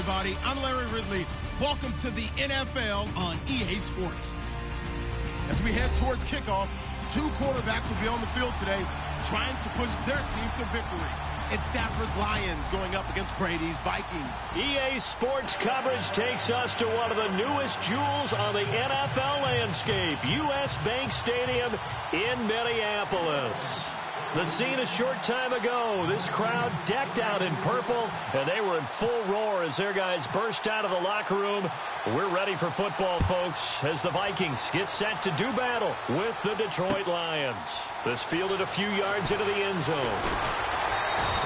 everybody. I'm Larry Ridley. Welcome to the NFL on EA Sports. As we head towards kickoff, two quarterbacks will be on the field today trying to push their team to victory. It's Stafford's Lions going up against Brady's Vikings. EA Sports coverage takes us to one of the newest jewels on the NFL landscape, US Bank Stadium in Minneapolis. The scene a short time ago, this crowd decked out in purple, and they were in full roar as their guys burst out of the locker room. We're ready for football, folks, as the Vikings get set to do battle with the Detroit Lions. This fielded a few yards into the end zone.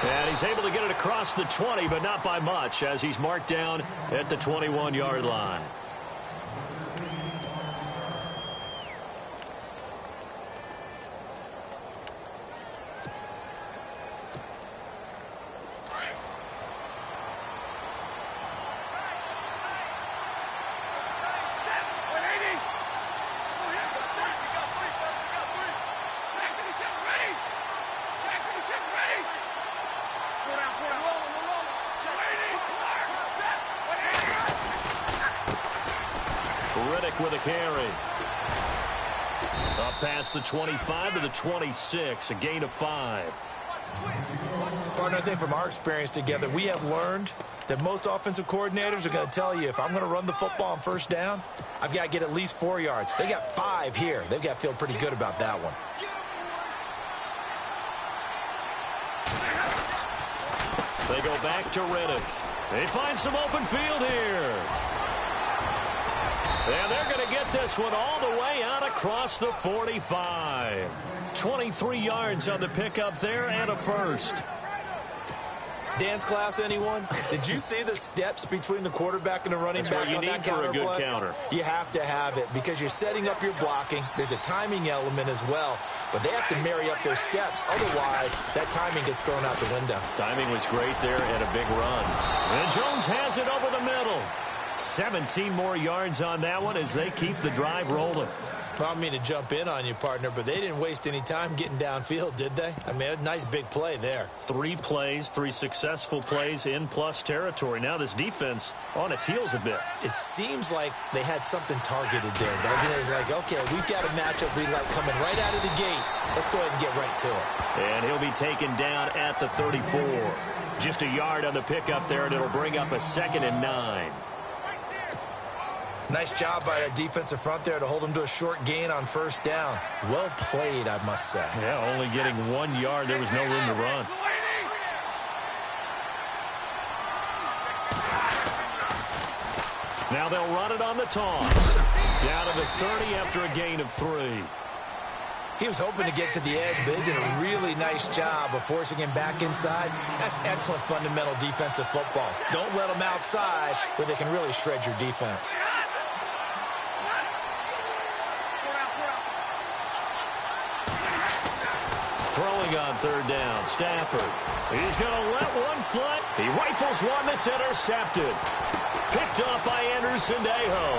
And he's able to get it across the 20, but not by much, as he's marked down at the 21-yard line. With a carry. Up past the 25 to the 26, a gain of 5. Partner, I think from our experience together, we have learned that most offensive coordinators are going to tell you, if I'm going to run the football on first down, I've got to get at least 4 yards. They got 5 here. They've got to feel pretty good about that one. They go back to Riddick. They find some open field here. And they're going to get this one all the way out across the 45. 23 yards on the pickup there and a first. Dance class, anyone? Did you see the steps between the quarterback and the running back on that counter play? That's what you need for a good counter. You have to have it because you're setting up your blocking. There's a timing element as well, but they have to marry up their steps. Otherwise, that timing gets thrown out the window. Timing was great there and a big run. And Jones has it over the middle. 17 more yards on that one as they keep the drive rolling. I don't mean to jump in on you, partner, but they didn't waste any time getting downfield, did they? I mean, a nice big play there. 3 plays, 3 successful plays in plus territory. Now this defense on its heels a bit. It seems like they had something targeted there, doesn't it? It's like, okay, we've got a matchup we like coming right out of the gate. Let's go ahead and get right to it. And he'll be taken down at the 34. Just a yard on the pickup there, and it'll bring up a 2nd and 9. Nice job by that defensive front there to hold him to a short gain on first down. Well played, I must say. Yeah, only getting 1 yard. There was no room to run. Now they'll run it on the toss. Down to the 30 after a gain of 3. He was hoping to get to the edge, but they did a really nice job of forcing him back inside. That's excellent fundamental defensive football. Don't let them outside where they can really shred your defense. Throwing on 3rd down, Stafford. He's going to let one fly. He rifles one that's intercepted. Picked up by Anderson-Dejo.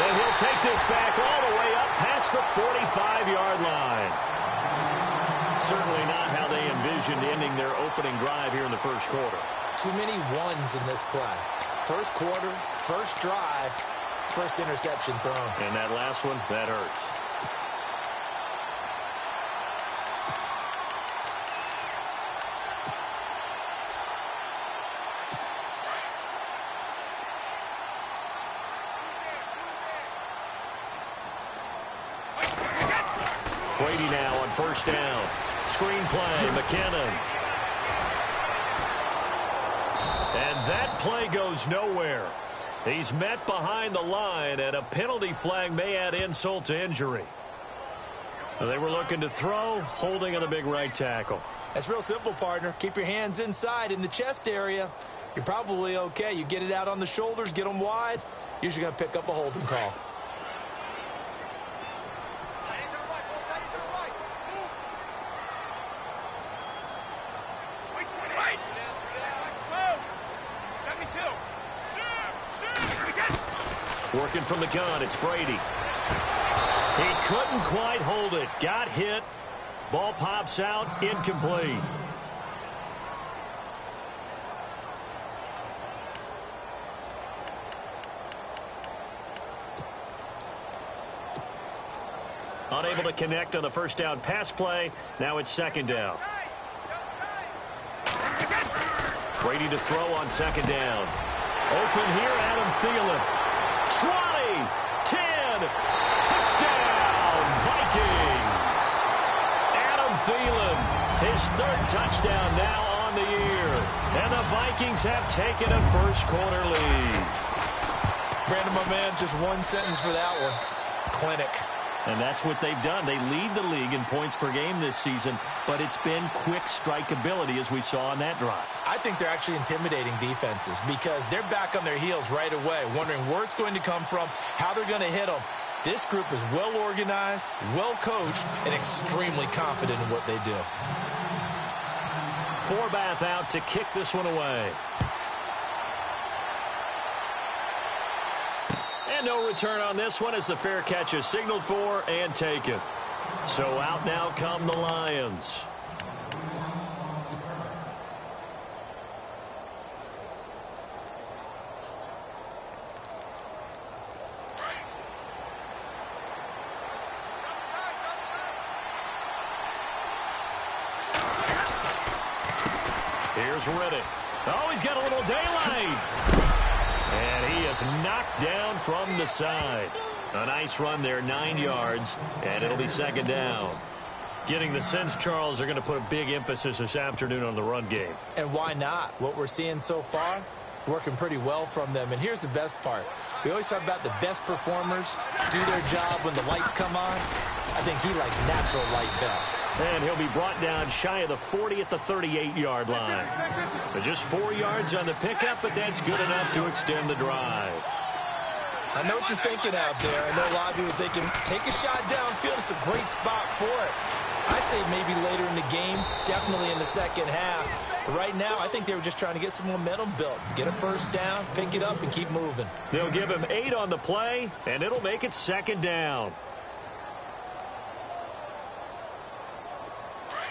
And he'll take this back all the way up past the 45-yard line. Certainly not how they envisioned ending their opening drive here in the first quarter. Too many ones in this play. First quarter, first drive, first interception thrown. And that last one, that hurts. Brady now on first down. Screen play, McKinnon. And that play goes nowhere. He's met behind the line, and a penalty flag may add insult to injury. They were looking to throw, holding on the big right tackle. That's real simple, partner. Keep your hands inside in the chest area. You're probably okay. You get it out on the shoulders, get them wide. Usually going to pick up a holding call. Working from the gun, it's Brady. He couldn't quite hold it. Got hit. Ball pops out, incomplete. Unable to connect on the first down pass play. Now it's second down. Brady to throw on second down. Open here, Adam Thielen. 20, 10, touchdown, Vikings. Adam Thielen, his third touchdown now on the year. And the Vikings have taken a first-quarter lead. Brandon, my man, just one sentence for that one. Clinic. And that's what they've done. They lead the league in points per game this season, but it's been quick strikeability as we saw on that drive. I think they're actually intimidating defenses because they're back on their heels right away, wondering where it's going to come from, how they're going to hit them. This group is well organized, well coached, and extremely confident in what they do. Forbath out to kick this one away. And no return on this one as the fair catch is signaled for and taken. So out now come the Lions. Here's Riddick. Oh, he's got a little daylight. And he is knocked down from the side. A nice run there, 9 yards, and it'll be second down. Getting the sense, Charles, they're going to put a big emphasis this afternoon on the run game. And why not? What we're seeing so far is working pretty well from them. And here's the best part. We always talk about the best performers do their job when the lights come on. I think he likes natural light best. And he'll be brought down shy of the 40 at the 38-yard line. But just 4 yards on the pickup, but that's good enough to extend the drive. I know what you're thinking out there. I know a lot of you are thinking, take a shot downfield. It's a great spot for it. I'd say maybe later in the game, definitely in the second half. But right now, I think they were just trying to get some momentum built. Get a first down, pick it up, and keep moving. They'll give him 8 on the play, and it'll make it second down.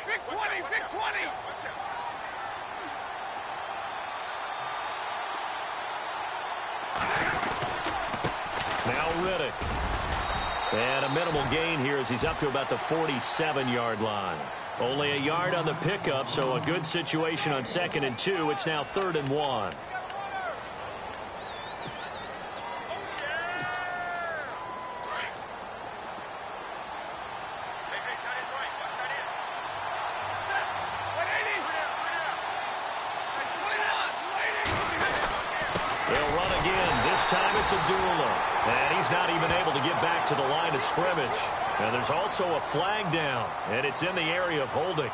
Big 20, big 20. Now Riddick. And a minimal gain here as he's up to about the 47-yard line. Only a yard on the pickup, so a good situation on 2nd and 2. It's now 3rd and 1. They'll run again. This time it's Abdullah. And he's not even able to get back to the line of scrimmage. And there's also a flag down, and it's in the area of holding.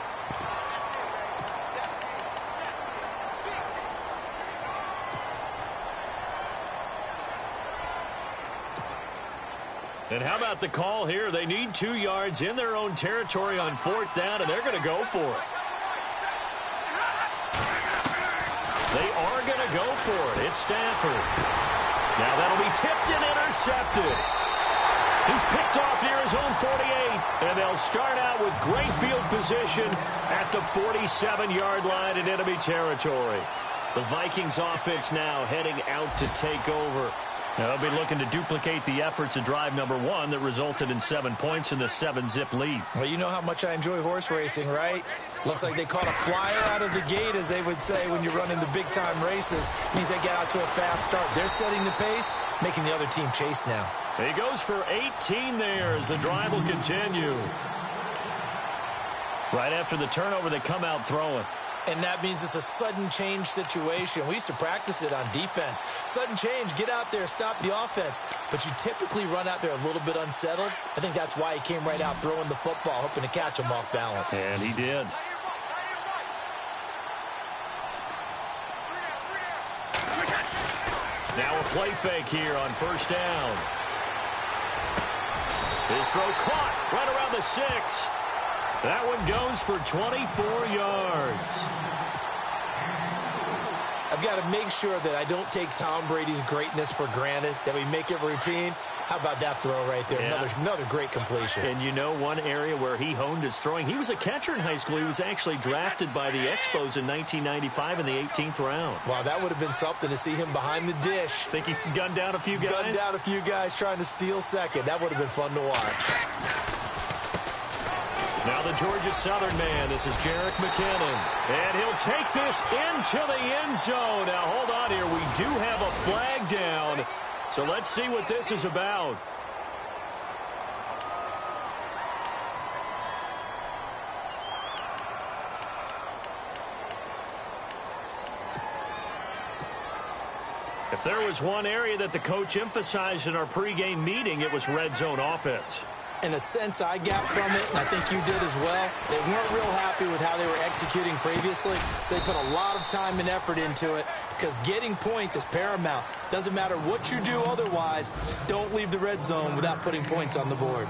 And how about the call here? They need 2 yards in their own territory on 4th down, and they're going to go for it. They are going to go for it. It's Stafford. Now that'll be tipped and intercepted. He's picked off near his own 48, and they'll start out with great field position at the 47-yard line in enemy territory. The Vikings offense now heading out to take over. Now they'll be looking to duplicate the efforts of drive number 1 that resulted in 7 points in the 7-zip lead. Well, you know how much I enjoy horse racing, right? Looks like they caught a flyer out of the gate, as they would say when you're running the big-time races. Means they get out to a fast start. They're setting the pace, making the other team chase now. He goes for 18 there as the drive will continue. Right after the turnover, they come out throwing. And that means it's a sudden change situation. We used to practice it on defense. Sudden change, get out there, stop the offense. But you typically run out there a little bit unsettled. I think that's why he came right out throwing the football, hoping to catch him off balance. And he did. Now a play fake here on 1st down. His throw caught right around the 6. That one goes for 24 yards. I've got to make sure that I don't take Tom Brady's greatness for granted, that we make it routine. How about that throw right there? Yeah. Another great completion. And you know one area where he honed his throwing? He was a catcher in high school. He was actually drafted by the Expos in 1995 in the 18th round. Wow, that would have been something to see him behind the dish. Think he gunned down a few guys? Gunned down a few guys trying to steal second. That would have been fun to watch. Now the Georgia Southern man. This is Jerick McKinnon. And he'll take this into the end zone. Now, hold on here. We do have a flag down. So let's see what this is about. If there was one area that the coach emphasized in our pregame meeting, it was red zone offense. In a sense, I got from it, and I think you did as well, they weren't real happy with how they were executing previously, so they put a lot of time and effort into it because getting points is paramount. Doesn't matter what you do otherwise, don't leave the red zone without putting points on the board.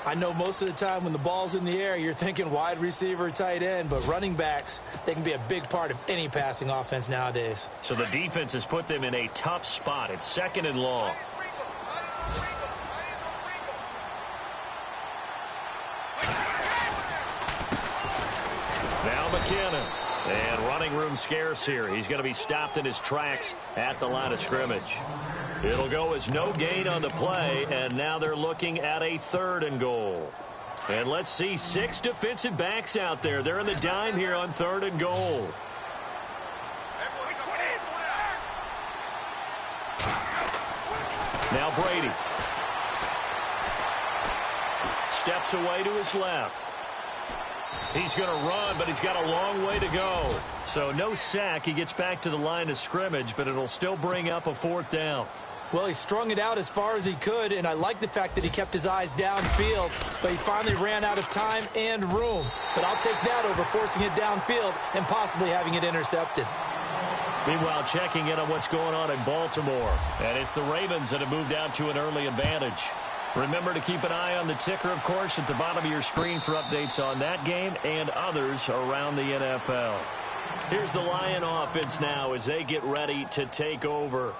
I know most of the time when the ball's in the air, you're thinking wide receiver, tight end, but running backs, they can be a big part of any passing offense nowadays. So the defense has put them in a tough spot. It's 2nd and long. Now McKinnon. And running room scarce here. He's going to be stopped in his tracks at the line of scrimmage. It'll go as no gain on the play, and now they're looking at a 3rd and goal. And let's see, 6 defensive backs out there. They're in the dime here on 3rd and goal. Now Brady. Steps away to his left. He's going to run, but he's got a long way to go. So no sack. He gets back to the line of scrimmage, but it'll still bring up a 4th down. Well, he strung it out as far as he could, and I like the fact that he kept his eyes downfield, but he finally ran out of time and room. But I'll take that over forcing it downfield and possibly having it intercepted. Meanwhile, checking in on what's going on in Baltimore. And it's the Ravens that have moved out to an early advantage. Remember to keep an eye on the ticker, of course, at the bottom of your screen for updates on that game and others around the NFL. Here's the Lion offense now as they get ready to take over.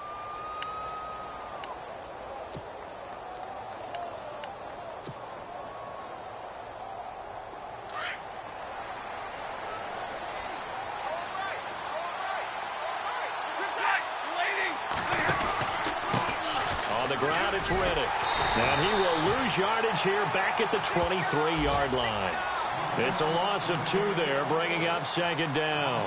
On the ground, it's Riddick. And he will lose yardage here back at the 23-yard line. It's a loss of 2 there, bringing up 2nd down.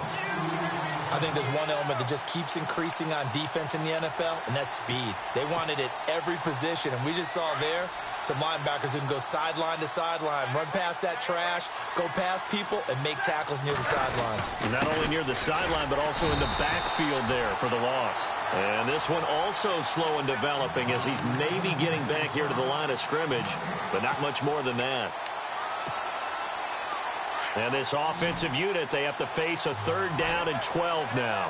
I think there's one element that just keeps increasing on defense in the NFL, and that's speed. They want it at every position, and we just saw there some linebackers who can go sideline to sideline, run past that trash, go past people, and make tackles near the sidelines. Not only near the sideline, but also in the backfield there for the loss. And this one also slow in developing as he's maybe getting back here to the line of scrimmage, but not much more than that. And this offensive unit, they have to face a 3rd down and 12 now.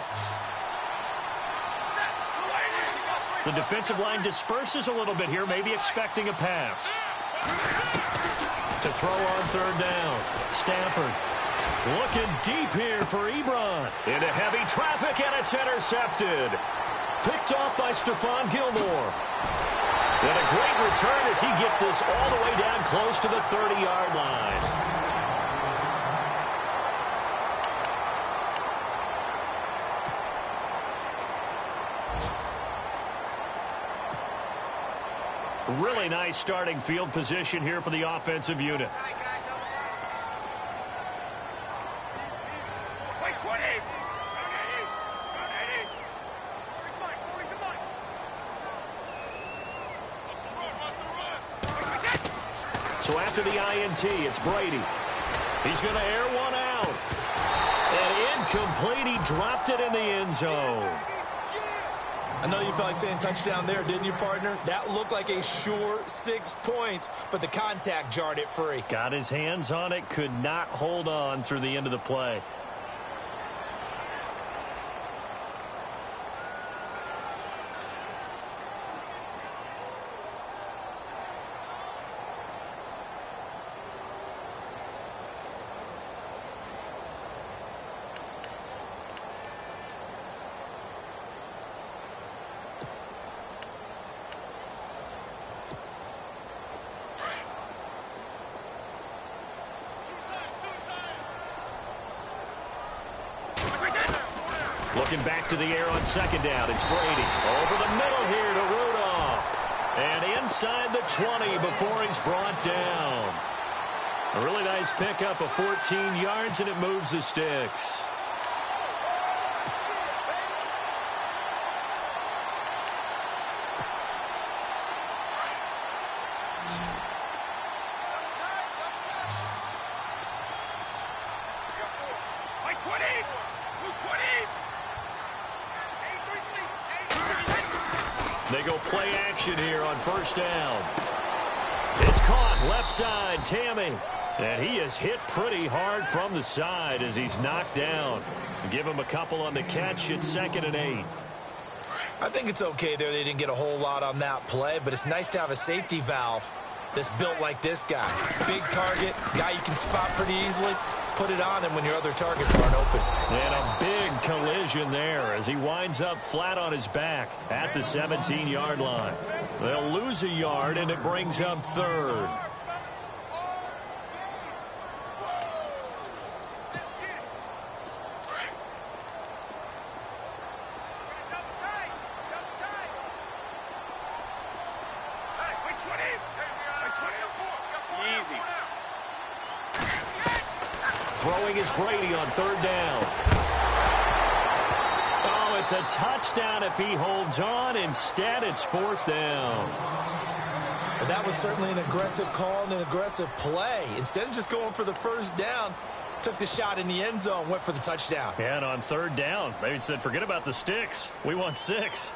The defensive line disperses a little bit here, maybe expecting a pass. To throw on 3rd down. Stafford looking deep here for Ebron. Into heavy traffic, and it's intercepted. Picked off by Stephon Gilmore. And a great return as he gets this all the way down close to the 30-yard line. Really nice starting field position here for the offensive unit. So after the INT, it's Brady. He's going to air one out. And incomplete. He dropped it in the end zone. I know you felt like saying touchdown there, didn't you, partner? That looked like a sure 6 points, but the contact jarred it free. Got his hands on it, could not hold on through the end of the play. Looking back to the air on 2nd down. It's Brady. Over the middle here to Rudolph. And inside the 20 before he's brought down. A really nice pickup of 14 yards, and it moves the sticks. They go play action here on first down. It's caught left side, Tammy. And he is hit pretty hard from the side as he's knocked down. Give him a couple on the catch. It's 2nd and 8. I think it's okay there. They didn't get a whole lot on that play, but it's nice to have a safety valve that's built like this guy. Big target, guy you can spot pretty easily. Put it on him when your other targets aren't open. And a big collision there as he winds up flat on his back at the 17-yard line. They'll lose a yard, and it brings up 3rd. Throwing is Brady on 3rd down. Oh, it's a touchdown if he holds on. Instead, it's 4th down. But that was certainly an aggressive call and an aggressive play. Instead of just going for the first down, took the shot in the end zone, went for the touchdown. And on 3rd down, maybe said, forget about the sticks. We want 6.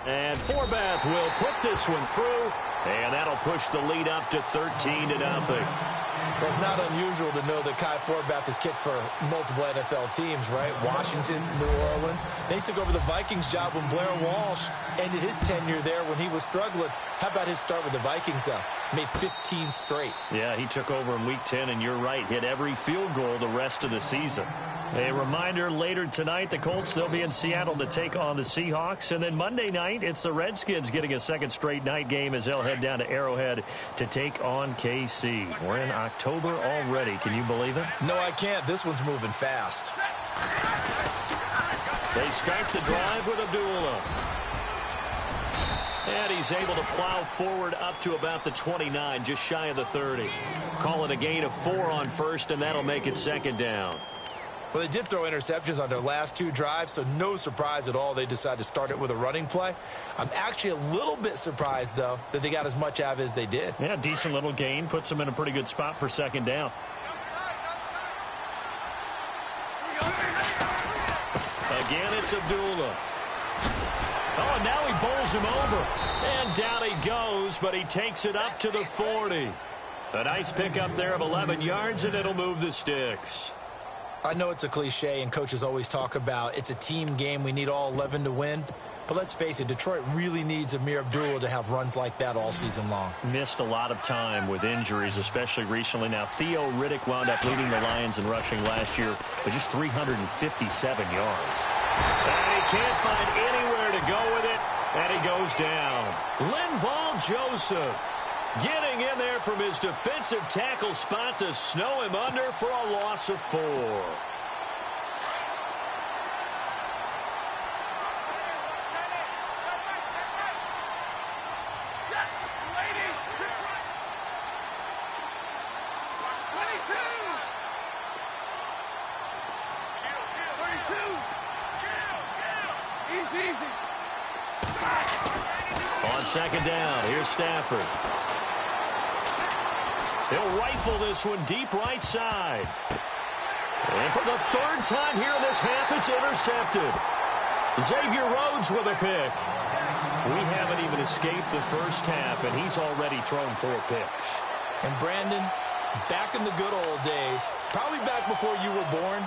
And Forbath will put this one through, and that'll push the lead up to 13-0. Well, it's not unusual to know that Kai Forbath has kicked for multiple NFL teams, right? Washington, New Orleans. They took over the Vikings job when Blair Walsh ended his tenure there when he was struggling. How about his start with the Vikings, though? Made 15 straight. Yeah, he took over in Week 10, and you're right, hit every field goal the rest of the season. A reminder, later tonight, the Colts, they'll be in Seattle to take on the Seahawks. And then Monday night, it's the Redskins getting a 2nd straight night game as they'll head down to Arrowhead to take on KC. We're in October already. Can you believe it? No, I can't. This one's moving fast. They start the drive with Abdullah. And he's able to plow forward up to about the 29, just shy of the 30. Call it a gain of 4 on first, and that'll make it 2nd down. Well, they did throw interceptions on their last 2 drives, so no surprise at all they decided to start it with a running play. I'm actually a little bit surprised, though, that they got as much out of it as they did. Yeah, decent little gain. Puts them in a pretty good spot for 2nd down. Again, it's Abdullah. Oh, and now he bowls him over. And down he goes, but he takes it up to the 40. A nice pickup there of 11 yards, and it'll move the sticks. I know it's a cliche, and coaches always talk about it's a team game. We need all 11 to win. But let's face it, Detroit really needs Amir Abdullah to have runs like that all season long. Missed a lot of time with injuries, especially recently. Now, Theo Riddick wound up leading the Lions in rushing last year with just 357 yards. And he can't find anywhere to go with it, and he goes down. Linval Joseph getting in there from his defensive tackle spot to snow him under for a loss of 4. On 2nd down, here's Stafford. He'll rifle this one deep right side. And for the 3rd time here in this half, it's intercepted. Xavier Rhodes with a pick. We haven't even escaped the first half, and he's already thrown 4 picks. And Brandon, back in the good old days, probably back before you were born,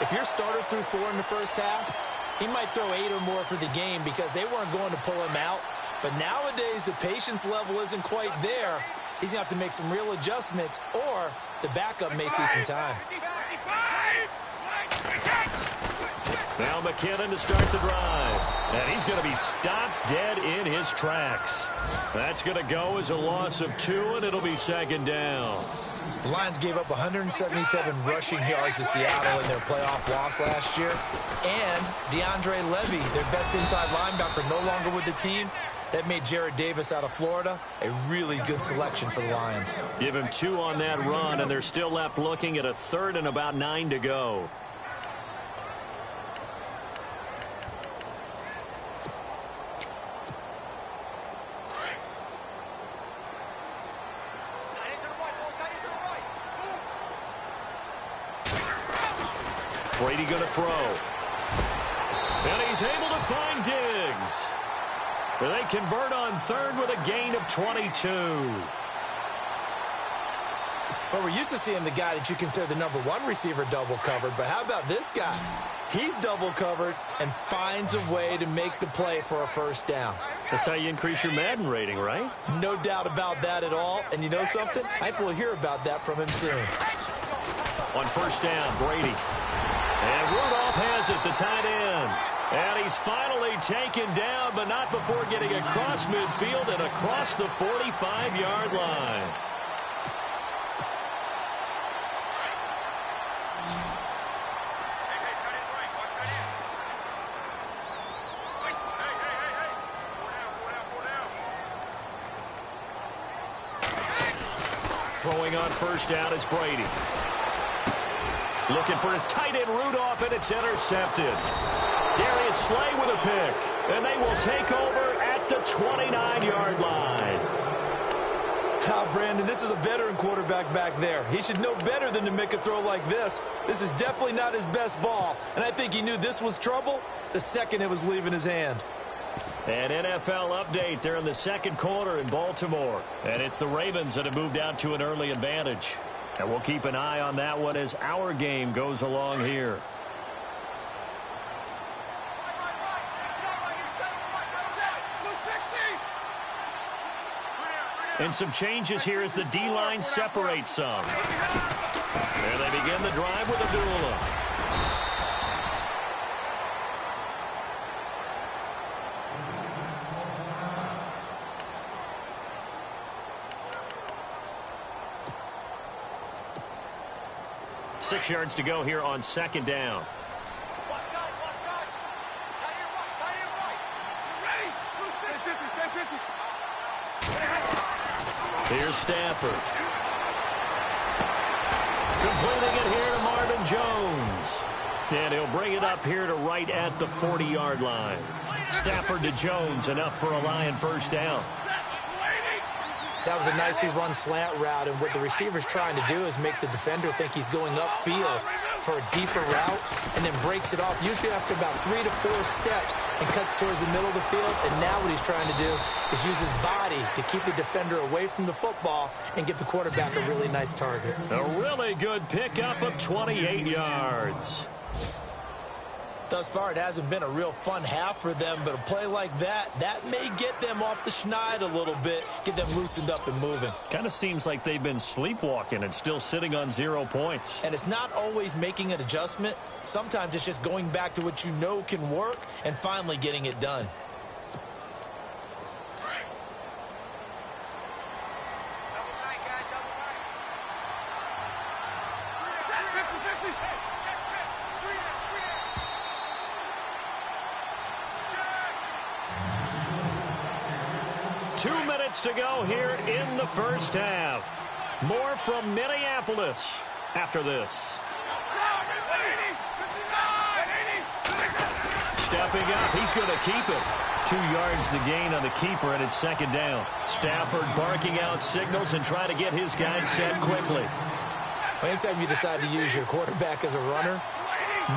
if your starter threw 4 in the first half, he might throw 8 or more for the game because they weren't going to pull him out. But nowadays, the patience level isn't quite there. He's going to have to make some real adjustments, or the backup may see some time. Now McKinnon to start the drive. And he's going to be stopped dead in his tracks. That's going to go as a loss of 2, and it'll be 2nd down. The Lions gave up 177 rushing yards to Seattle in their playoff loss last year. And DeAndre Levy, their best inside linebacker, no longer with the team. That made Jared Davis out of Florida a really good selection for the Lions. Give him 2 on that run, and they're still left looking at a 3rd and about 9 to go. Brady going to throw. And he's able to find Diggs. They convert on 3rd with a gain of 22. Well, we're used to seeing the guy that you consider the #1 receiver double covered, but how about this guy? He's double covered and finds a way to make the play for a first down. That's how you increase your Madden rating, right? No doubt about that at all. And you know something? I think we'll hear about that from him soon. On 1st down, Brady. And Rudolph has it, the tight end. And he's finally taken down, but not before getting across midfield and across the 45-yard line. Throwing on 1st down is Brady. Looking for his tight end Rudolph, and it's intercepted. Darius Slay with a pick, and they will take over at the 29-yard line. Brandon, this is a veteran quarterback back there. He should know better than to make a throw like this. This is definitely not his best ball, and I think he knew this was trouble the second it was leaving his hand. An NFL update there in the 2nd quarter in Baltimore. And it's the Ravens that have moved out to an early advantage. And we'll keep an eye on that one as our game goes along here. And some changes here as the D-line separates some. And they begin the drive with Abdullah. Six yards to go here on 2nd down. Here's Stafford. Completing it here to Marvin Jones. And he'll bring it up here to right at the 40-yard line. Stafford to Jones, enough for a Lion 1st down. That was a nicely run slant route, and what the receiver's trying to do is make the defender think he's going upfield for a deeper route and then breaks it off, usually after about 3 to 4 steps, and cuts towards the middle of the field. And now what he's trying to do is use his body to keep the defender away from the football and give the quarterback a really nice target. A really good pickup of 28 yards. Thus far, it hasn't been a real fun half for them, but a play like that may get them off the schneid a little bit, get them loosened up and moving. Kind of seems like they've been sleepwalking and still sitting on 0 points. And it's not always making an adjustment. Sometimes it's just going back to what you know can work and finally getting it done. To go here in the 1st half. More from Minneapolis after this. Stepping up, he's going to keep it. 2 yards the gain on the keeper, and it's 2nd down. Stafford barking out signals and trying to get his guys set quickly. Anytime you decide to use your quarterback as a runner,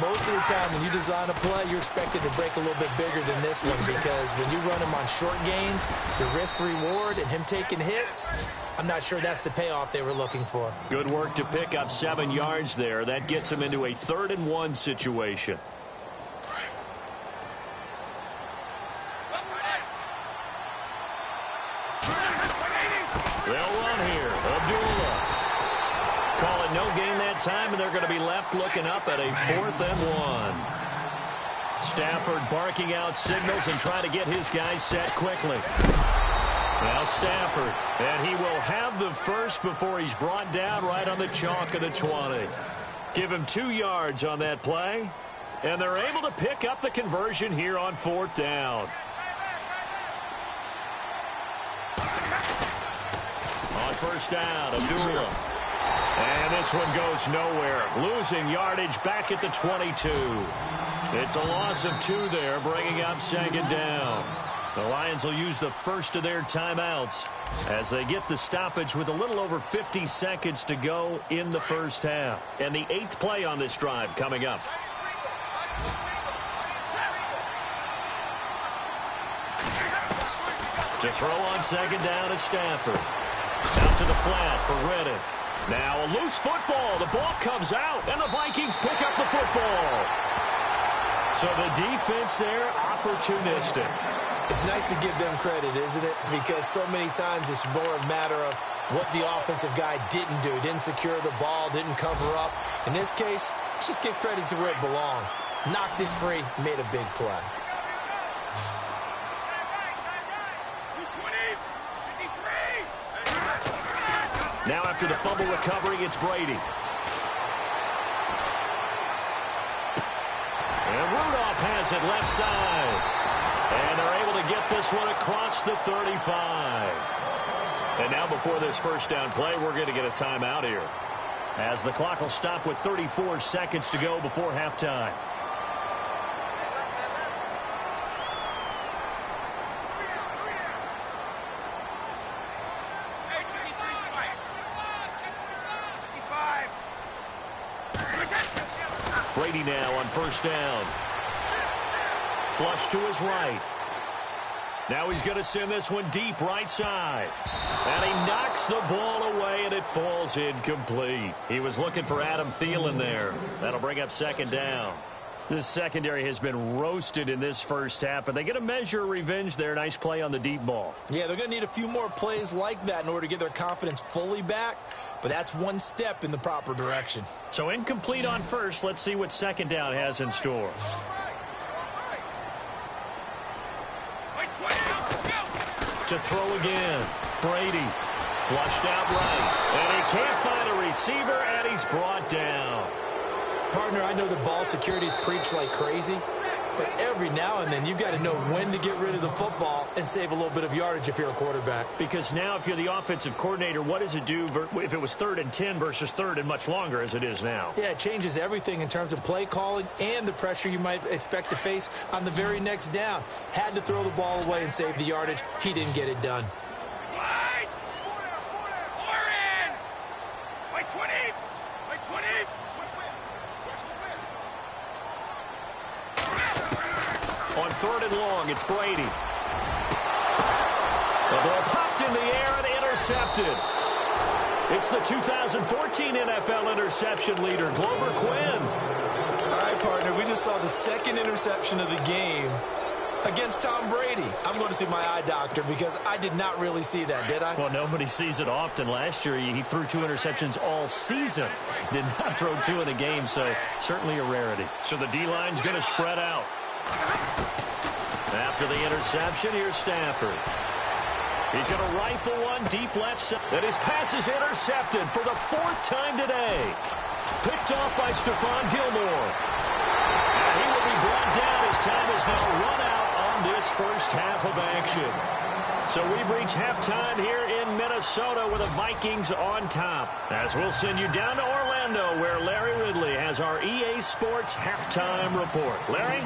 most of the time when you design a play, you're expected to break a little bit bigger than this one, because when you run him on short gains, the risk-reward and him taking hits, I'm not sure that's the payoff they were looking for. Good work to pick up 7 yards there. That gets him into a 3rd and 1 situation. They'll run here. Abdullah. Call it no gain that time, and they're going to be left looking up at a 4th and 1. Stafford barking out signals and trying to get his guys set quickly. Now Stafford, and he will have the first before he's brought down right on the chalk of the 20. Give him 2 yards on that play, and they're able to pick up the conversion here on 4th down. On 1st down, Abdullah. And this one goes nowhere. Losing yardage back at the 22. It's a loss of 2 there, bringing up 2nd down. The Lions will use the first of their timeouts as they get the stoppage with a little over 50 seconds to go in the first half. And the 8th play on this drive coming up. To throw on 2nd down is Stafford. Out to the flat for Reddick. Now a loose football. The ball comes out, and the Vikings pick up the football. So the defense there, opportunistic. It's nice to give them credit, isn't it? Because so many times it's more a matter of what the offensive guy didn't do. Didn't secure the ball, didn't cover up. In this case, let's just give credit to where it belongs. Knocked it free, made a big play. Now after the fumble recovery, it's Brady. And Rudolph has it left side. And they're able to get this one across the 35. And now before this first down play, we're going to get a timeout here, as the clock will stop with 34 seconds to go before halftime. Brady now on 1st down. Flush to his right. Now he's going to send this one deep right side. And he knocks the ball away, and it falls incomplete. He was looking for Adam Thielen there. That'll bring up 2nd down. This secondary has been roasted in this first half, but they get a measure of revenge there. Nice play on the deep ball. Yeah, they're going to need a few more plays like that in order to get their confidence fully back. But that's one step in the proper direction. So incomplete on first. Let's see what 2nd down has in store. To throw again. Brady flushed out right. And he can't find a receiver, and he's brought down. Partner, I know the ball security is preached like crazy, but every now and then you've got to know when to get rid of the football and save a little bit of yardage if you're a quarterback. Because now if you're the offensive coordinator, what does it do if it was 3rd and 10 versus 3rd and much longer as it is now? Yeah, it changes everything in terms of play calling and the pressure you might expect to face on the very next down. Had to throw the ball away and save the yardage. He didn't get it done. On 3rd and long, it's Brady. The ball popped in the air and intercepted. It's the 2014 NFL interception leader, Glover Quinn. All right, partner, we just saw the 2nd interception of the game against Tom Brady. I'm going to see my eye doctor because I did not really see that, did I? Well, nobody sees it often. Last year, he threw 2 interceptions all season. Did not throw 2 in a game, so certainly a rarity. So the D-line's going to spread out. After the interception, here's Stafford. He's going to rifle one deep left side. And his pass is intercepted for the 4th time today. Picked off by Stephon Gilmore. And he will be brought down. His time is now run out on this first half of action. So we've reached halftime here in Minnesota with the Vikings on top. As we'll send you down to Orlando, where Larry Ridley has our EA Sports halftime report. Larry?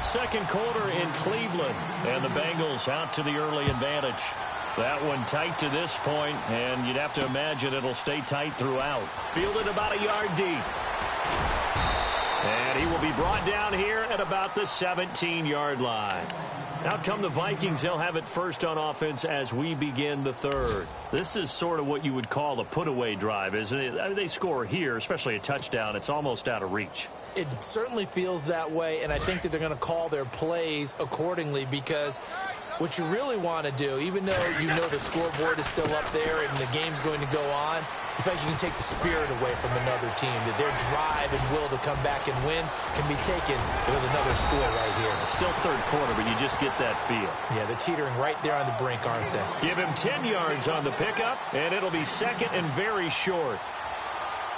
2nd quarter in Cleveland, and the Bengals out to the early advantage. That one tight to this point, and you'd have to imagine it'll stay tight throughout. Fielded about a yard deep. And he will be brought down here at about the 17-yard line. Out come the Vikings. They'll have it first on offense as we begin the 3rd. This is sort of what you would call a put-away drive, isn't it? I mean, they score here, especially a touchdown. It's almost out of reach. It certainly feels that way, and I think that they're going to call their plays accordingly because What you really want to do, even though you know the scoreboard is still up there and the game's going to go on, you feel like you can take the spirit away from another team, that their drive and will to come back and win can be taken with another score right here. Still third quarter, but you just get that feel. Yeah, they're teetering right there on the brink, aren't they? Give him 10 yards on the pickup, and it'll be second and very short.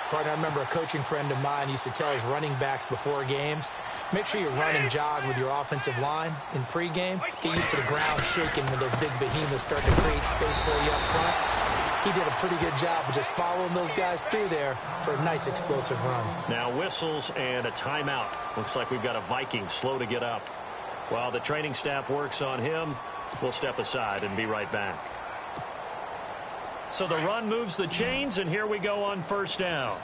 Partner, I remember a coaching friend of mine used to tell his running backs before games, make sure you run and jog with your offensive line in pregame. Get used to the ground shaking when those big behemoths start to create space for you up front. He did a pretty good job of just following those guys through there for a nice explosive run. Now whistles and a timeout. Looks like we've got a Viking slow to get up. While the training staff works on him, we'll step aside and be right back. So the run moves the chains, and here we go on first down.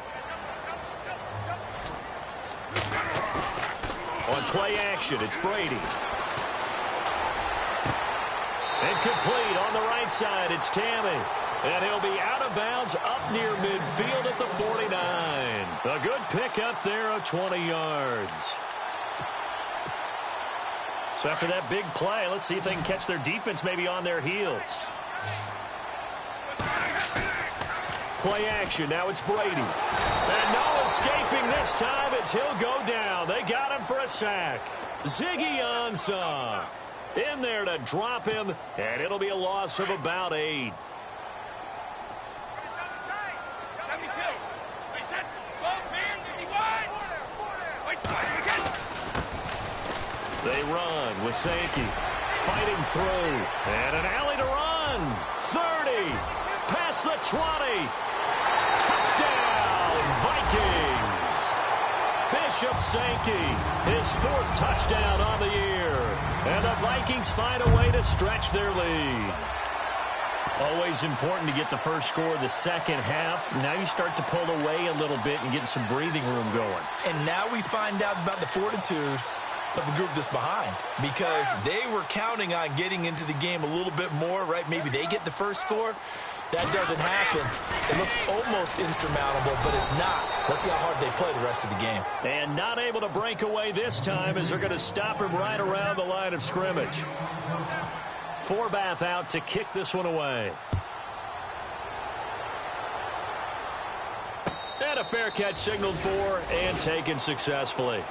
On play action, it's Brady. Incomplete on the right side, it's Tammy. And he'll be out of bounds up near midfield at the 49. A good pickup there of 20 yards. So after that big play, let's see if they can catch their defense maybe on their heels. Play action, now it's Brady. And no escaping this time as he'll go down. They got him for a sack. Ziggy Ansah in there to drop him, and it'll be a loss of about 8. They run with Sankey fighting through, and an alley to run. 30, past the 20. Touchdown, Vikings. Bishop Sankey, his 4th touchdown on the year. And the Vikings find a way to stretch their lead. Always important to get the first score of the second half. Now you start to pull away a little bit and get some breathing room going. And now we find out about the fortitude of the group that's behind, because they were counting on getting into the game a little bit more, right? Maybe they get the first score. That doesn't happen. It looks almost insurmountable, but it's not. Let's see how hard they play the rest of the game. And not able to break away this time as they're going to stop him right around the line of scrimmage. Forbath out to kick this one away. And a fair catch signaled for and taken successfully.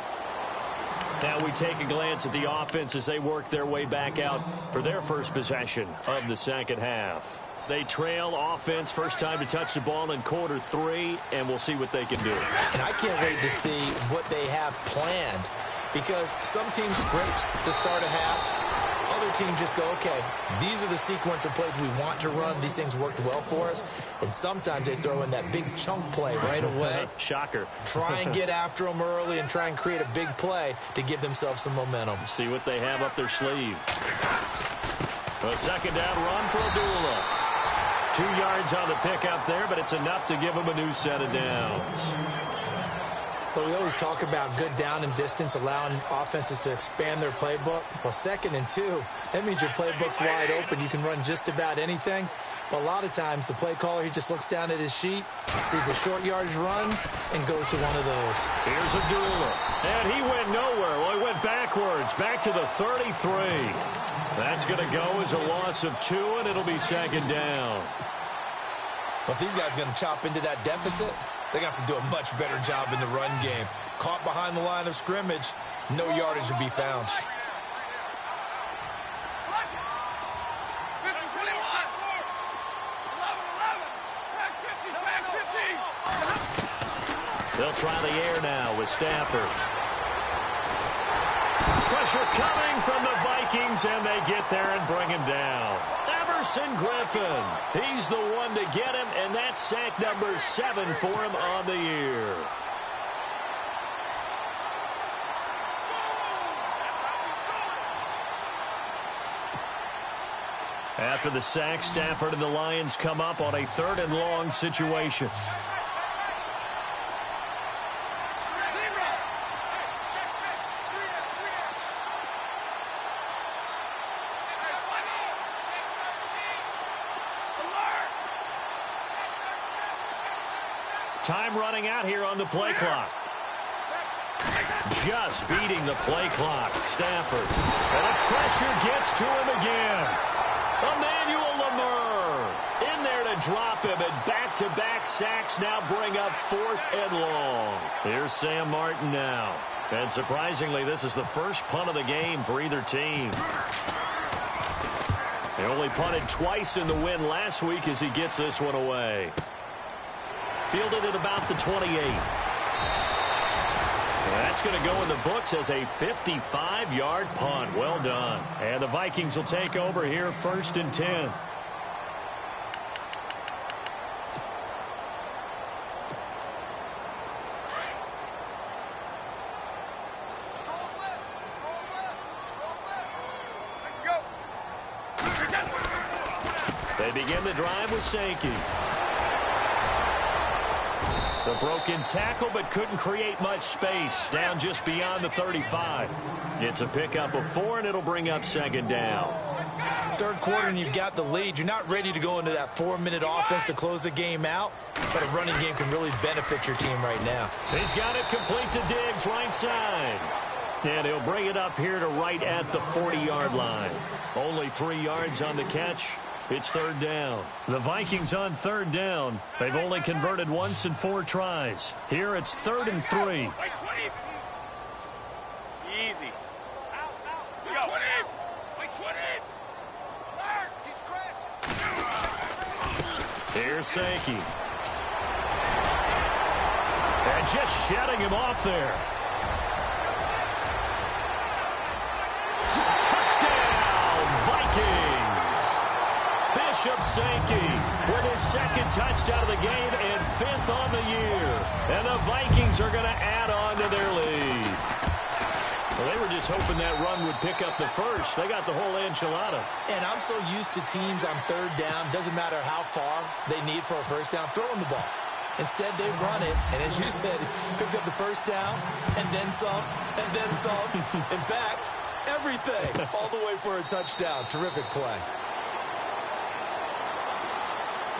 Now we take a glance at the offense as they work their way back out for their first possession of the second half. They trail offense, first time to touch the ball in quarter 3, and we'll see what they can do. And I can't wait to see what they have planned, because some teams sprint to start a half. Other teams just go, okay, these are the sequence of plays we want to run. These things worked well for us. And sometimes they throw in that big chunk play right away. Shocker. Try and get after them early and try and create a big play to give themselves some momentum. See what they have up their sleeve. A second down run for Abdullah. 2 yards on the pickup there, but it's enough to give them a new set of downs. Well, we always talk about good down and distance, allowing offenses to expand their playbook. Well, 2nd and 2, that means your playbook's wide open. You can run just about anything. But a lot of times, the play caller, he just looks down at his sheet, sees the short yardage runs, and goes to one of those. Here's Abdullah. And he went nowhere. Well, he went backwards, back to the 33. That's going to go as a loss of 2, and it'll be second down. Well, if these guys are going to chop into that deficit, they got to do a much better job in the run game. Caught behind the line of scrimmage, no yardage to be found. They'll try the air now with Stafford. Pressure coming from the Vikings, and they get there and bring him down. Everson Griffin, he's the one to get him, and that's sack number 7 for him on the year. After the sack, Stafford and the Lions come up on a 3rd and long situation. Time running out here on the play clock. just beating the play clock. Stafford. And the pressure gets to him again. Emmanuel Lamar in there to drop him, and back-to-back sacks now bring up 4th and long. Here's Sam Martin now. And surprisingly, this is the first punt of the game for either team. They only punted twice in the win last week as he gets this one away. Fielded at about the 28. That's going to go in the books as a 55-yard punt. Well done. And the Vikings will take over here, 1st and 10. They begin the drive with Sankey. The broken tackle, but couldn't create much space. Down just beyond the 35. It's a pickup of 4, and it'll bring up 2nd down. 3rd quarter, and you've got the lead. You're not ready to go into that 4-minute offense to close the game out, but a running game can really benefit your team right now. He's got it complete to Diggs, right side. And he'll bring it up here to right at the 40-yard line. Only 3 yards on the catch. It's 3rd down. The Vikings on 3rd down. They've only converted once in 4 tries. Here it's 3rd and 3. Easy. Here's Sankey. And just shutting him off there. Touchdown, Vikings. Bishop Sankey with his 2nd touchdown of the game and 5th on the year. And the Vikings are going to add on to their lead. Well, they were just hoping that run would pick up the first. They got the whole enchilada. And I'm so used to teams on 3rd down, doesn't matter how far they need for a first down, throwing the ball. Instead, they run it, and as you said, picked up the first down, and then some, and then some. In fact, everything, all the way for a touchdown. Terrific play.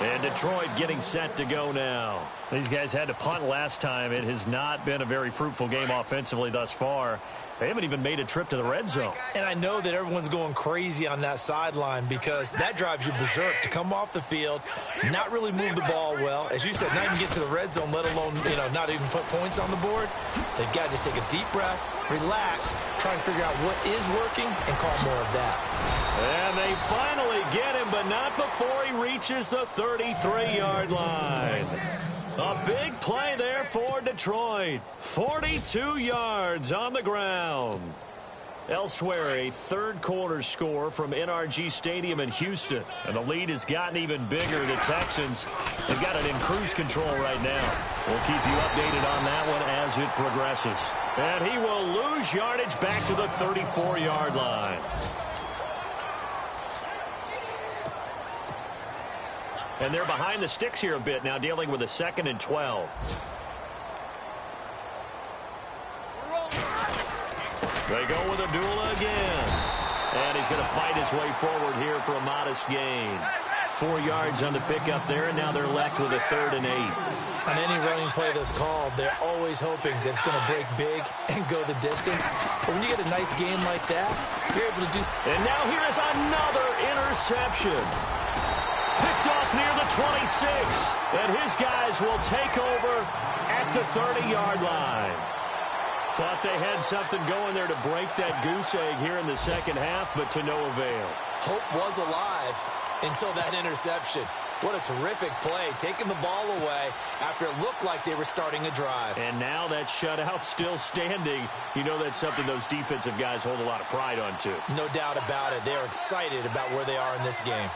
And Detroit getting set to go now. These guys had to punt last time. It has not been a very fruitful game offensively thus far. They haven't even made a trip to the red zone. And I know that everyone's going crazy on that sideline because that drives you berserk to come off the field, not really move the ball well. As you said, not even get to the red zone, let alone, not even put points on the board. They've got to just take a deep breath, relax, try and figure out what is working, and call more of that. And they finally get him, but not before he reaches the 33-yard line. A big play there for Detroit. 42 yards on the ground. Elsewhere, a 3rd quarter score from NRG Stadium in Houston. And the lead has gotten even bigger. The Texans have got it in cruise control right now. We'll keep you updated on that one as it progresses. And he will lose yardage back to the 34-yard line. And they're behind the sticks here a bit now, dealing with a 2nd and 12. They go with Abdullah again. And he's going to fight his way forward here for a modest gain. 4 yards on the pickup there, and now they're left with a 3rd and 8. On any running play that's called, they're always hoping that it's going to break big and go the distance. But when you get a nice game like that, you're able to do... And now here is another interception. Picked off near the 26. And his guys will take over at the 30-yard line. Thought they had something going there to break that goose egg here in the second half, but to no avail. Hope was alive until that interception. What a terrific play, taking the ball away after it looked like they were starting a drive. And now that shutout still standing. You know that's something those defensive guys hold a lot of pride on, too. No doubt about it. They're excited about where they are in this game.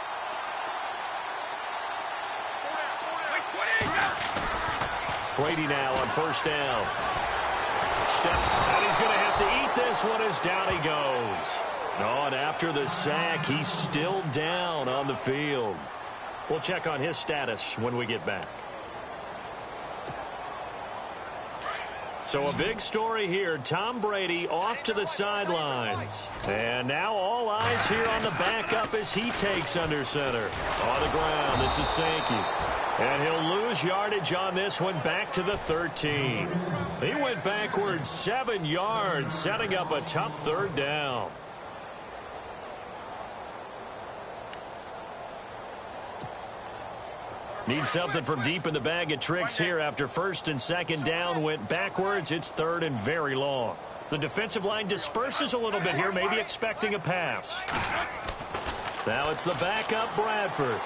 Brady now on 1st down. Steps, and he's going to have to eat this one as down he goes. Oh, and after the sack, he's still down on the field. We'll check on his status when we get back. So a big story here. Tom Brady off to the sidelines. And now all eyes here on the backup as he takes under center. On the ground, this is Sankey. And he'll lose yardage on this one back to the 13. He went backwards 7 yards, setting up a tough third down. Need something from deep in the bag of tricks here after first and second down went backwards. It's third and very long. The defensive line disperses a little bit here, maybe expecting a pass. Now it's the backup, Bradford.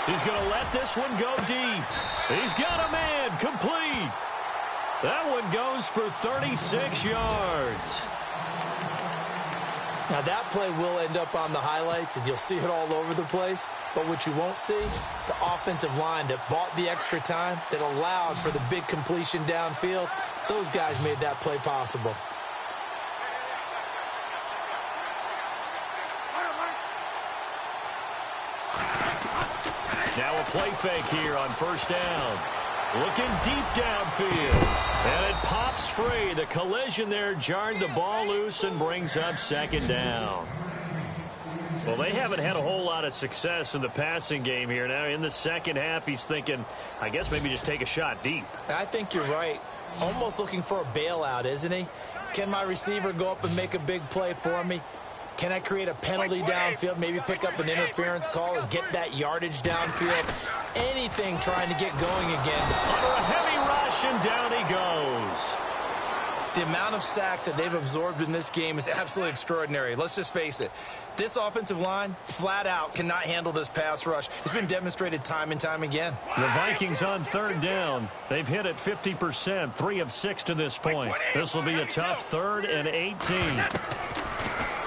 He's going to let this one go deep. He's got a man, complete. That one goes for 36 yards. Now, that play will end up on the highlights, and you'll see it all over the place. But what you won't see, the offensive line that bought the extra time, that allowed for the big completion downfield, those guys made that play possible. Now a play fake here on first down. Looking deep downfield. And it pops free. The collision there jarred the ball loose and brings up second down. Well, they haven't had a whole lot of success in the passing game here. Now in the second half, he's thinking, I guess maybe just take a shot deep. I think you're right. Almost looking for a bailout, isn't he? Can my receiver go up and make a big play for me? Can I create a penalty downfield, maybe pick up an interference call and get that yardage downfield? Anything trying to get going again. Under a heavy rush, and down he goes. The amount of sacks that they've absorbed in this game is absolutely extraordinary. Let's just face it. This offensive line, flat out, cannot handle this pass rush. It's been demonstrated time and time again. The Vikings on third down. They've hit it 50%, 3 of 6 to this point. This will be a tough 3rd and 18.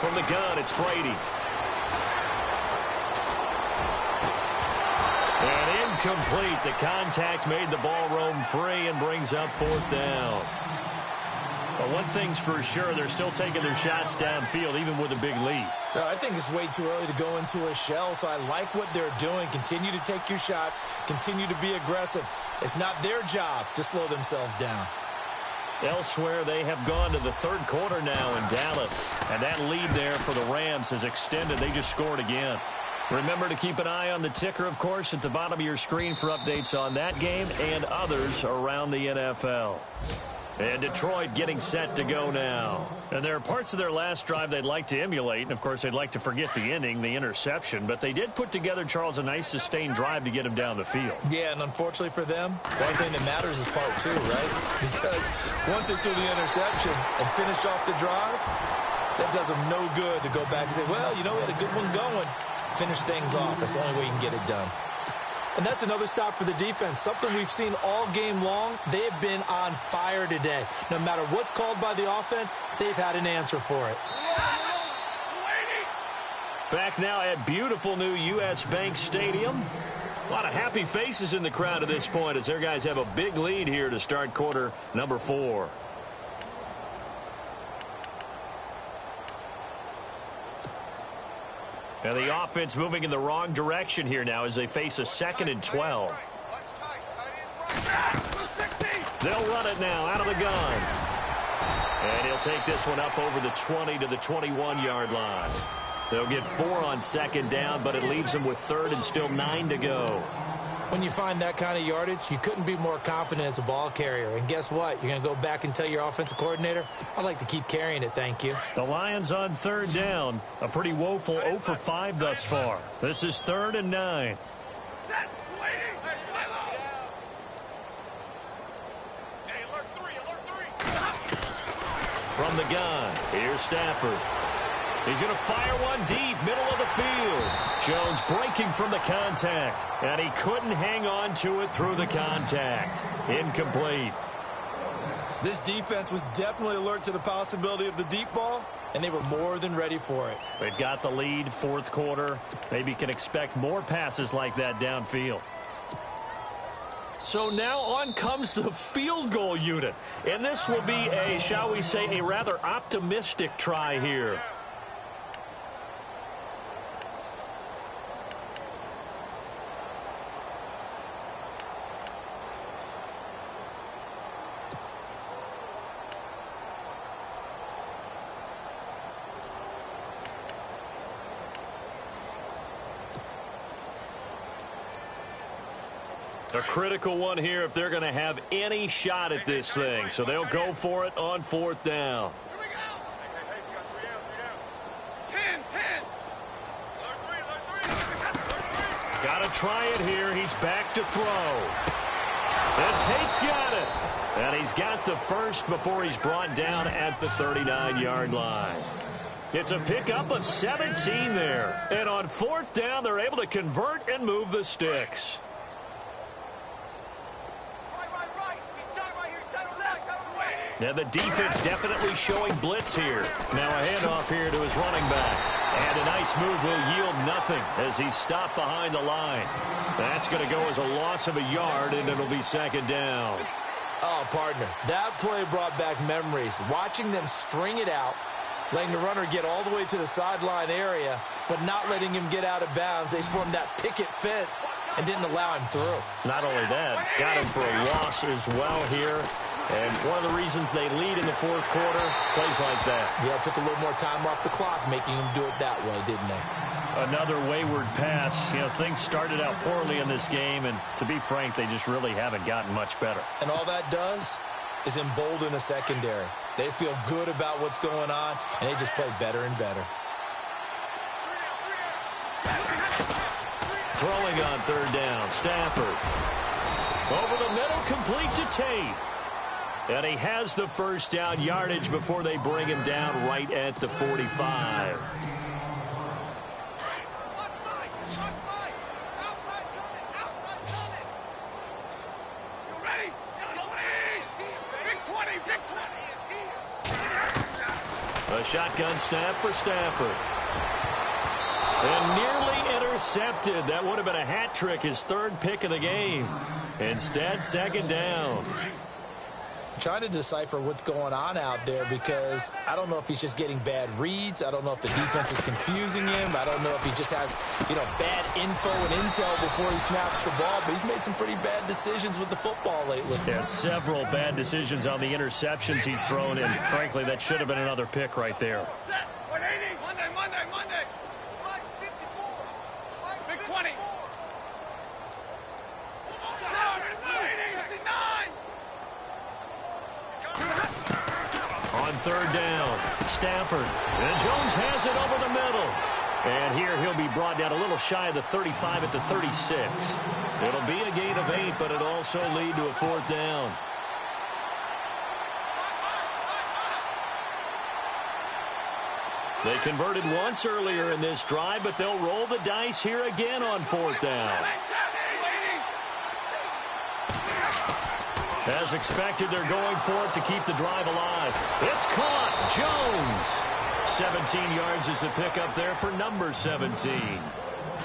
From the gun, it's Brady. And incomplete. The contact made the ball roam free and brings up 4th down. But one thing's for sure, they're still taking their shots downfield, even with a big lead. No, I think it's way too early to go into a shell, so I like what they're doing. Continue to take your shots. Continue to be aggressive. It's not their job to slow themselves down. Elsewhere, they have gone to the 3rd quarter now in Dallas. And that lead there for the Rams has extended. They just scored again. Remember to keep an eye on the ticker, of course, at the bottom of your screen for updates on that game and others around the NFL. And Detroit getting set to go now. And there are parts of their last drive they'd like to emulate. And, of course, they'd like to forget the ending, the interception. But they did put together, Charles, a nice sustained drive to get him down the field. Yeah, and unfortunately for them, one thing that matters is part 2, right? Because once they threw the interception and finished off the drive, that does them no good to go back and say, well, you know, we had a good one going. Finish things off. That's the only way you can get it done. And that's another stop for the defense, something we've seen all game long. They've been on fire today. No matter what's called by the offense, they've had an answer for it. Back now at beautiful new U.S. Bank Stadium. A lot of happy faces in the crowd at this point as their guys have a big lead here to start quarter number 4. And the offense moving in the wrong direction here now as they face a 2nd and 12. They'll run it now out of the gun. And he'll take this one up over the 20 to the 21-yard line. They'll get 4 on 2nd down, but it leaves them with 3rd and still 9 to go. When you find that kind of yardage, you couldn't be more confident as a ball carrier. And guess what? You're going to go back and tell your offensive coordinator, I'd like to keep carrying it, thank you. The Lions on 3rd down. A pretty woeful 0 for 5 thus far. This is 3rd and 9. From the gun, here's Stafford. He's going to fire one deep, middle of the field. Jones breaking from the contact, and he couldn't hang on to it through the contact. Incomplete. This defense was definitely alert to the possibility of the deep ball, and they were more than ready for it. They've got the lead, 4th quarter. Maybe can expect more passes like that downfield. So now on comes the field goal unit. And this will be a, shall we say, a rather optimistic try here. A critical one here if they're going to have any shot at this thing. So they'll go for it on 4th down. Got to try it here. He's back to throw. And Tate's got it. And he's got the first before he's brought down at the 39-yard line. It's a pickup of 17 there. And on 4th down, they're able to convert and move the sticks. Now the defense definitely showing blitz here. Now a handoff here to his running back. And a nice move will yield nothing as he's stopped behind the line. That's going to go as a loss of a yard, and it'll be 2nd down. Oh, partner, that play brought back memories. Watching them string it out, letting the runner get all the way to the sideline area, but not letting him get out of bounds. They formed that picket fence and didn't allow him through. Not only that, got him for a loss as well here. And one of the reasons they lead in the 4th quarter, plays like that. Yeah, it took a little more time off the clock, making him do it that way, didn't they? Another wayward pass. You know, things started out poorly in this game, and to be frank, they just really haven't gotten much better. And all that does is embolden a secondary. They feel good about what's going on, and they just play better and better. Throwing on 3rd down, Stafford. Over the middle, complete to Tate. And he has the 1st down yardage before they bring him down right at the 45. A shotgun snap for Stafford. And nearly intercepted. That would have been a hat trick, his 3rd pick of the game. Instead, 2nd down. I'm trying to decipher what's going on out there because I don't know if he's just getting bad reads. I don't know if the defense is confusing him. I don't know if he just has, bad info and intel before he snaps the ball. But he's made some pretty bad decisions with the football lately. Yeah, several bad decisions on the interceptions he's thrown, and frankly, that should have been another pick right there. Monday. Big 20. On 3rd down, Stafford. And Jones has it over the middle. And here he'll be brought down a little shy of the 35 at the 36. It'll be a gain of 8, but it'll also lead to a 4th down. They converted once earlier in this drive, but they'll roll the dice here again on 4th down. As expected, they're going for it to keep the drive alive. It's caught. Jones. 17 yards is the pickup there for number 17.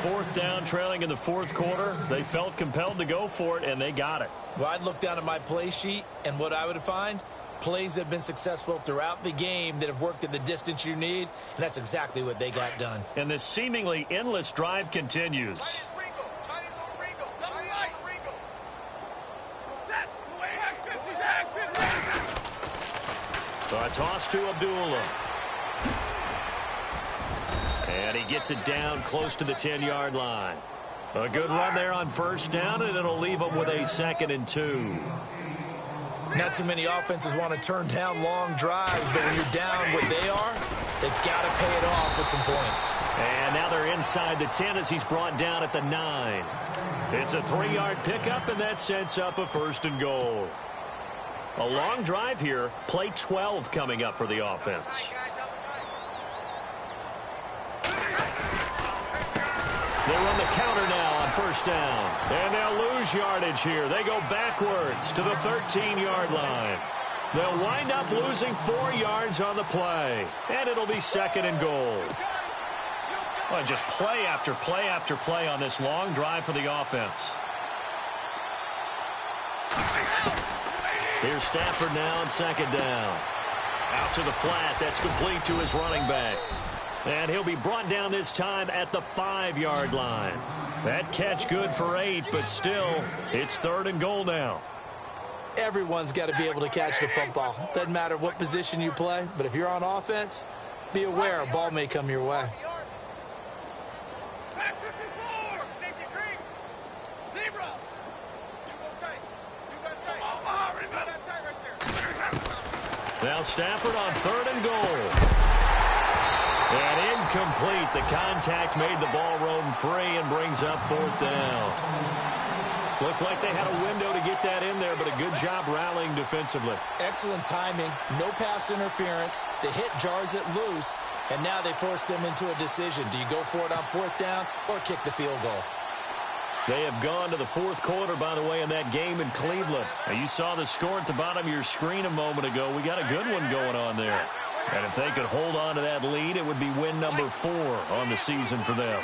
4th down, trailing in the 4th quarter. They felt compelled to go for it, and they got it. Well, I'd look down at my play sheet, and what I would find, plays that have been successful throughout the game that have worked at the distance you need, and that's exactly what they got done. And this seemingly endless drive continues. So a toss to Abdullah. And he gets it down close to the 10-yard line. A good run there on 1st down, and it'll leave them with a 2nd and 2. Not too many offenses want to turn down long drives, but when you're down what they are, they've got to pay it off with some points. And now they're inside the 10 as he's brought down at the 9. It's a 3-yard pickup, and that sets up a 1st and goal. A long drive here. Play 12 coming up for the offense. They run the counter now on 1st down. And they'll lose yardage here. They go backwards to the 13-yard line. They'll wind up losing 4 yards on the play. And it'll be 2nd and goal. Well, just play after play after play on this long drive for the offense. Here's Stafford now on 2nd down. Out to the flat. That's complete to his running back. And he'll be brought down this time at the 5-yard line. That catch good for 8, but still, it's 3rd and goal now. Everyone's got to be able to catch the football. Doesn't matter what position you play, but if you're on offense, be aware a ball may come your way. Now Stafford on 3rd and goal. And incomplete. The contact made the ball roam free and brings up 4th down. Looked like they had a window to get that in there, but a good job rallying defensively. Excellent timing. No pass interference. The hit jars it loose, and now they force them into a decision. Do you go for it on 4th down or kick the field goal? They have gone to the 4th quarter, by the way, in that game in Cleveland. Now, you saw the score at the bottom of your screen a moment ago. We got a good one going on there. And if they could hold on to that lead, it would be win number 4 on the season for them.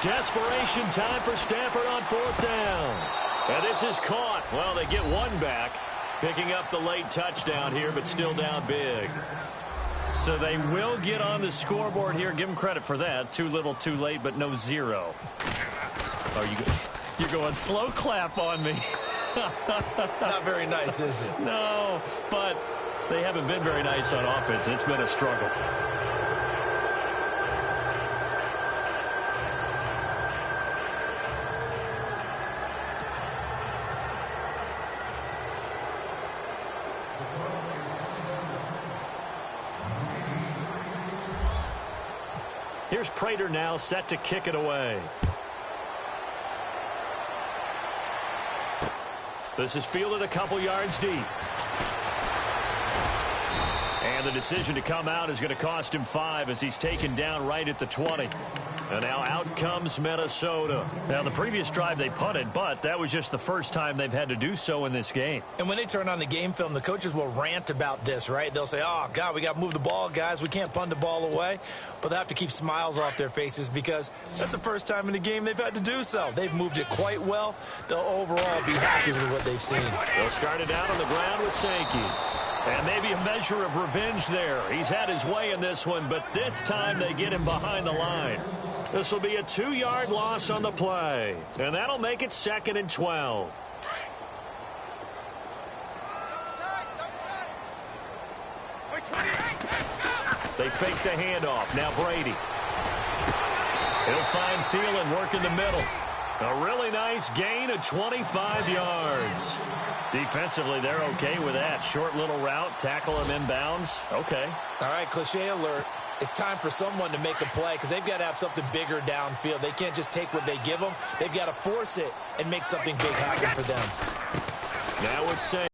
Desperation time for Stafford on 4th down. And this is caught. Well, they get one back, picking up the late touchdown here, but still down big. So they will get on the scoreboard here. Give them credit for that. Too little, too late, but no 0. You're going slow clap on me. Not very nice, is it? No, but they haven't been very nice on offense. It's been a struggle. Here's Prater now set to kick it away. This is fielded a couple yards deep. And the decision to come out is going to cost him 5 as he's taken down right at the 20. And now out comes Minnesota. Now, the previous drive they punted, but that was just the first time they've had to do so in this game. And when they turn on the game film, the coaches will rant about this, right? They'll say, oh, God, we got to move the ball, guys. We can't punt the ball away. But they have to keep smiles off their faces because that's the first time in the game they've had to do so. They've moved it quite well. They'll overall be happy with what they've seen. They'll start it out on the ground with Sankey. And maybe a measure of revenge there. He's had his way in this one, but this time they get him behind the line. This will be a 2-yard loss on the play. And that'll make it 2nd and 12. They fake the handoff. Now Brady. He'll find Thielen work in the middle. A really nice gain of 25 yards. Defensively, they're okay with that. Short little route, tackle him inbounds. Okay. All right, cliche alert. It's time for someone to make a play because they've got to have something bigger downfield. They can't just take what they give them. They've got to force it and make something big happen for them. Now it's safe.